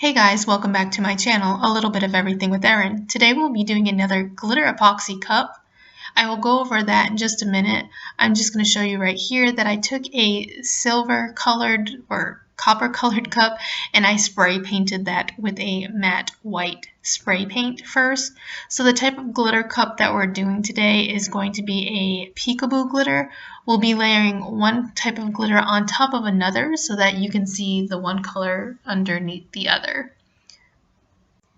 Hey guys, welcome back to my channel, A Little Bit of Everything with Erin. Today we'll be doing another glitter epoxy cup. I will go over that in just a minute. I'm just going to show you right here that I took a silver colored or copper colored cup and I spray painted that with a matte white spray paint first. So the type of glitter cup that we're doing today is going to be a peekaboo glitter. We'll be layering one type of glitter on top of another so that you can see the one color underneath the other.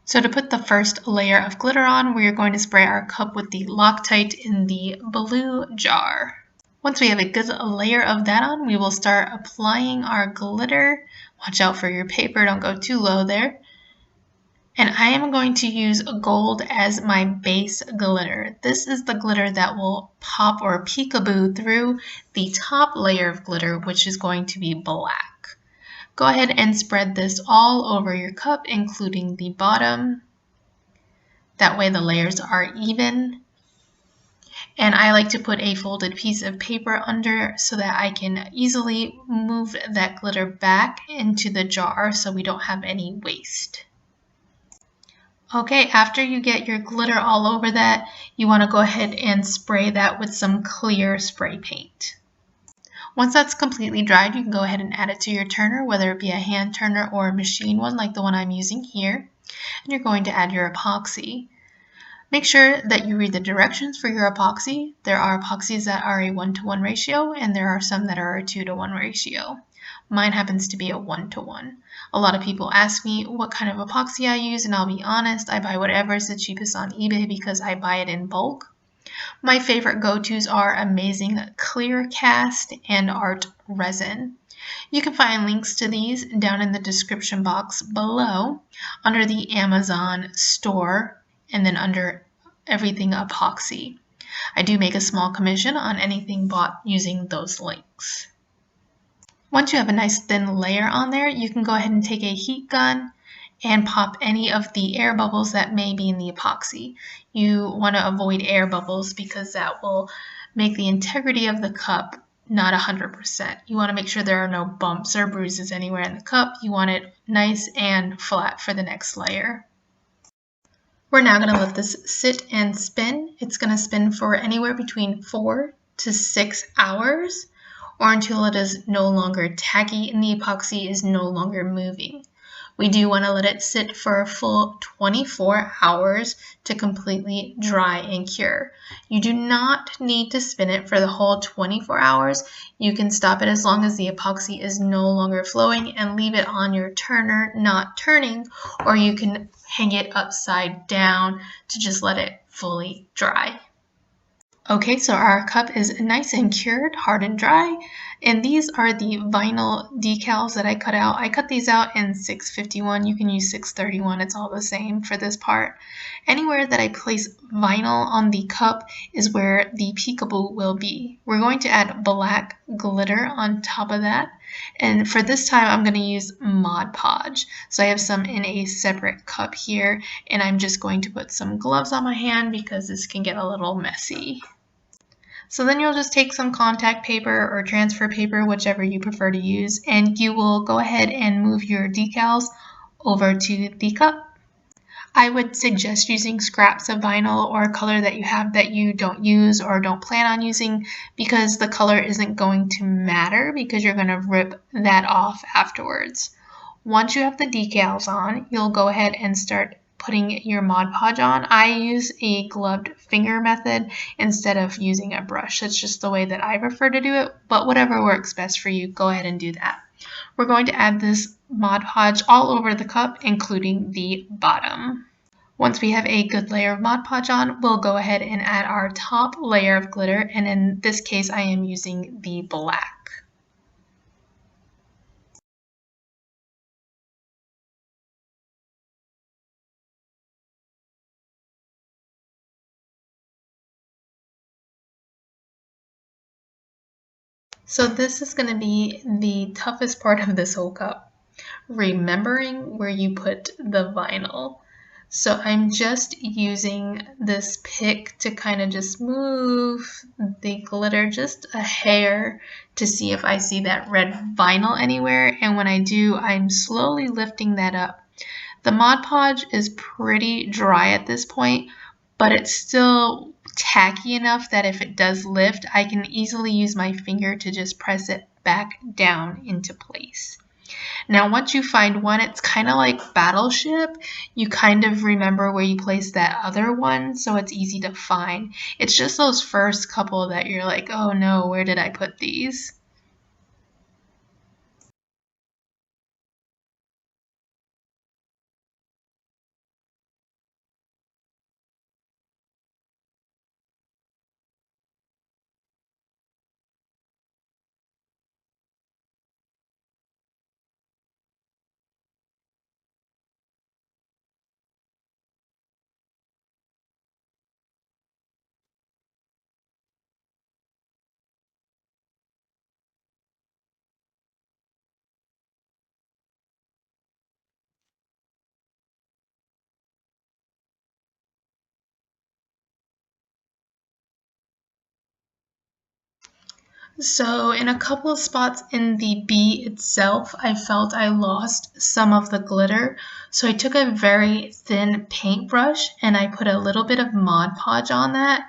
So to put the first layer of glitter on, we are going to spray our cup with the Loctite in the blue jar. Once we have a good layer of that on, we will start applying our glitter. Watch out for your paper, don't go too low there. And I am going to use gold as my base glitter. This is the glitter that will pop or peekaboo through the top layer of glitter, which is going to be black. Go ahead and spread this all over your cup, including the bottom. That way the layers are even. And I like to put a folded piece of paper under so that I can easily move that glitter back into the jar so we don't have any waste. Okay, after you get your glitter all over that, you want to go ahead and spray that with some clear spray paint. Once that's completely dried, you can go ahead and add it to your turner, whether it be a hand turner or a machine one like the one I'm using here. And you're going to add your epoxy. Make sure that you read the directions for your epoxy. There are epoxies that are a 1-to-1 ratio, and there are some that are a 2-to-1 ratio. Mine happens to be a 1-to-1. A lot of people ask me what kind of epoxy I use, and I'll be honest, I buy whatever is the cheapest on eBay because I buy it in bulk. My favorite go-tos are Amazing Clear Cast and Art Resin. You can find links to these down in the description box below under the Amazon store and then under everything epoxy. I do make a small commission on anything bought using those links. Once you have a nice thin layer on there, you can go ahead and take a heat gun and pop any of the air bubbles that may be in the epoxy. You want to avoid air bubbles because that will make the integrity of the cup not 100%. You want to make sure there are no bumps or bruises anywhere in the cup. You want it nice and flat for the next layer. We're now going to let this sit and spin. It's going to spin for anywhere between 4 to 6 hours or until it is no longer tacky and the epoxy is no longer moving. We do want to let it sit for a full 24 hours to completely dry and cure. You do not need to spin it for the whole 24 hours. You can stop it as long as the epoxy is no longer flowing and leave it on your turner not turning, or you can hang it upside down to just let it fully dry. Okay, so our cup is nice and cured, hard and dry, and these are the vinyl decals that I cut out. I cut these out in 651. You can use 631. It's all the same for this part. Anywhere that I place vinyl on the cup is where the peekaboo will be. We're going to add black glitter on top of that, and for this time I'm going to use Mod Podge. So I have some in a separate cup here, and I'm just going to put some gloves on my hand because this can get a little messy. So then you'll just take some contact paper or transfer paper, whichever you prefer to use, and you will go ahead and move your decals over to the cup. I would suggest using scraps of vinyl or a color that you have that you don't use or don't plan on using, because the color isn't going to matter because you're going to rip that off afterwards. Once you have the decals on, you'll go ahead and start putting your Mod Podge on. I use a gloved finger method instead of using a brush. That's just the way that I prefer to do it, but whatever works best for you, go ahead and do that. We're going to add this Mod Podge all over the cup, including the bottom. Once we have a good layer of Mod Podge on, we'll go ahead and add our top layer of glitter, and in this case I am using the black. So this is going to be the toughest part of this whole cup, remembering where you put the vinyl. So I'm just using this pick to kind of just move the glitter just a hair to see if I see that red vinyl anywhere. And when I do, I'm slowly lifting that up. The Mod Podge is pretty dry at this point, but it's still tacky enough that if it does lift, I can easily use my finger to just press it back down into place. Now, once you find one, it's kind of like Battleship. You kind of remember where you placed that other one, so it's easy to find. It's just those first couple that you're like, oh no, where did I put these? So in a couple of spots in the bee itself, I felt I lost some of the glitter. So I took a very thin paintbrush and I put a little bit of Mod Podge on that.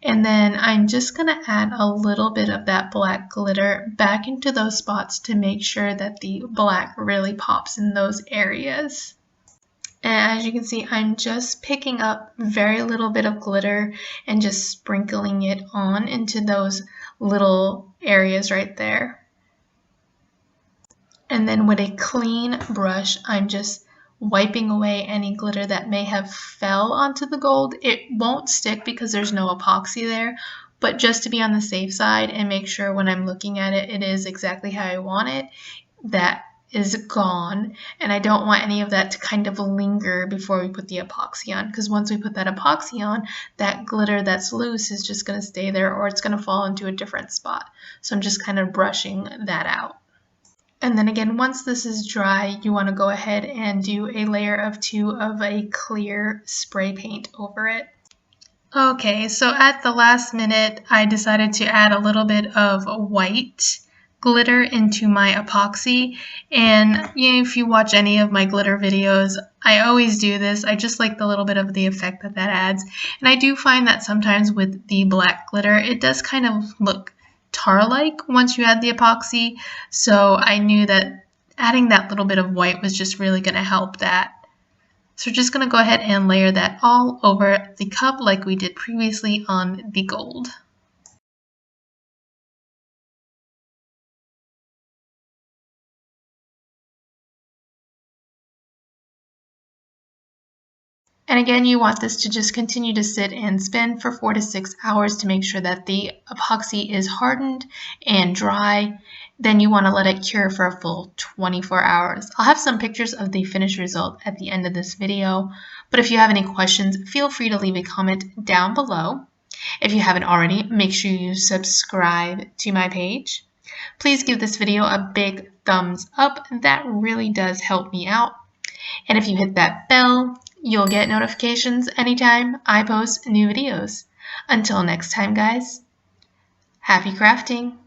And then I'm just going to add a little bit of that black glitter back into those spots to make sure that the black really pops in those areas. And as you can see, I'm just picking up very little bit of glitter and just sprinkling it on into those little areas right there. And then with a clean brush, I'm just wiping away any glitter that may have fell onto the gold. It won't stick because there's no epoxy there, but just to be on the safe side and make sure when I'm looking at it, it is exactly how I want it, that is gone, and I don't want any of that to kind of linger before we put the epoxy on, because once we put that epoxy on, that glitter that's loose is just going to stay there, or it's going to fall into a different spot. So I'm just kind of brushing that out. And then again, once this is dry, you want to go ahead and do a layer of 2 of a clear spray paint over it. Okay, so at the last minute, I decided to add a little bit of white glitter into my epoxy, and if you watch any of my glitter videos, I always do this. I just like the little bit of the effect that adds, and I do find that sometimes with the black glitter it does kind of look tar-like once you add the epoxy, so I knew that adding that little bit of white was just really going to help that. So we're just going to go ahead and layer that all over the cup like we did previously on the gold. And again, you want this to just continue to sit and spin for 4 to 6 hours to make sure that the epoxy is hardened and dry. Then you want to let it cure for a full 24 hours. I'll have some pictures of the finished result at the end of this video, but if you have any questions, feel free to leave a comment down below. If you haven't already, make sure you subscribe to my page. Please give this video a big thumbs up. That really does help me out. And if you hit that bell, you'll get notifications anytime I post new videos. Until next time, guys, happy crafting!